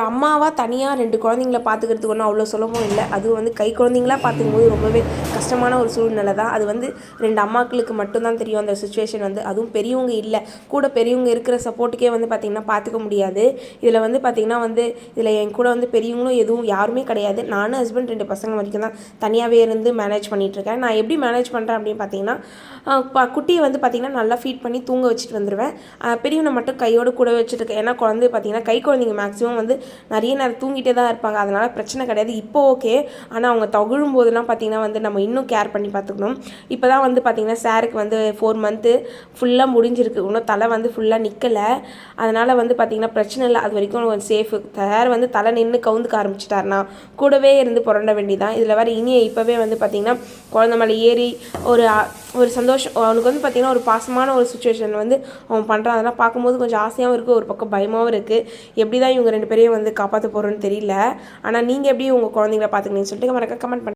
அம்மாவா தனியாக 2 குழந்தைங்கள பார்த்துக்கிறதுக்கு ஒன்றும் அவ்வளோ சுலபம் இல்லை. அதுவும் வந்து கை குழந்தைங்களா பார்த்துக்கும்போது ரொம்பவே கஷ்டமான ஒரு சூழ்நிலை தான். அது வந்து 2 அம்மாக்களுக்கு மட்டும்தான் தெரியும் அந்த சுச்சுவேஷன் வந்து. அதுவும் பெரியவங்க இல்லை, கூட பெரியவங்க இருக்கிற சப்போர்ட்டுக்கே வந்து பார்த்திங்கன்னா பார்த்துக்க முடியாது. இதில் வந்து பார்த்திங்கன்னா வந்து இதில் என் கூட வந்து பெரியவங்களும் எதுவும் யாருமே கிடையாது. நானும் ஹஸ்பண்ட் 2 பசங்க வரைக்கும் தான் தனியாகவே இருந்து மேனேஜ் பண்ணிகிட்ருக்கேன். நான் எப்படி மேனேஜ் பண்ணுறேன் அப்படின்னு பார்த்தீங்கன்னா, குட்டியை வந்து பார்த்திங்கன்னா நல்லா ஃபீட் பண்ணி தூங்க வச்சுட்டு வந்துடுவேன். பெரியவனை மட்டும் கையோடு கூட வச்சுட்டுருக்கேன். ஏன்னா குழந்தை பார்த்திங்கன்னா கை குழந்தைங்க மேக்ஸிமம் வந்து நிறைய நேரம் தூங்கிட்டே தான் இருப்பாங்க. அதனால் பிரச்சனை கிடையாது. இப்போ ஓகே. ஆனால் அவங்க தகுழும் போதெல்லாம் பார்த்திங்கன்னா வந்து நம்ம இன்னும் கேர் பண்ணி பார்த்துக்கணும். இப்போ தான் வந்து பார்த்திங்கன்னா சாருக்கு வந்து 4 மந்த்து ஃபுல்லாக முடிஞ்சிருக்கு. இன்னும் தலை வந்து ஃபுல்லாக நிற்கலை. அதனால் வந்து பார்த்திங்கன்னா பிரச்சனை இல்லை. அது வரைக்கும் கொஞ்சம் சேஃபு. சார் வந்து தலை நின்று கவுந்துக்க ஆரம்பிச்சிட்டாருனா கூடவே இருந்து புரண்ட வேண்டியதான். இதில் வேறு இப்போவே வந்து பார்த்திங்கன்னா குழந்தை மேலே ஏறி ஒரு சந்தோஷம் அவனுக்கு வந்து பார்த்திங்கன்னா ஒரு பாசமான ஒரு சுச்சுவேஷன் வந்து அவன் பண்ணுறான். அதெல்லாம் பார்க்கும்போது கொஞ்சம் ஆசையாகவும் இருக்குது, ஒரு பக்கம் பயமாகவும் இருக்குது. எப்படி தான் இவங்க 2 பேரையும் வந்து காப்பாற்ற போகிறோன்னு தெரியல. ஆனால் நீங்கள் எப்படி உங்கள் குழந்தைங்கள பார்த்துக்கினீங்கன்னு சொல்லிட்டு மறக்காம கமெண்ட் பண்ணுங்கள்.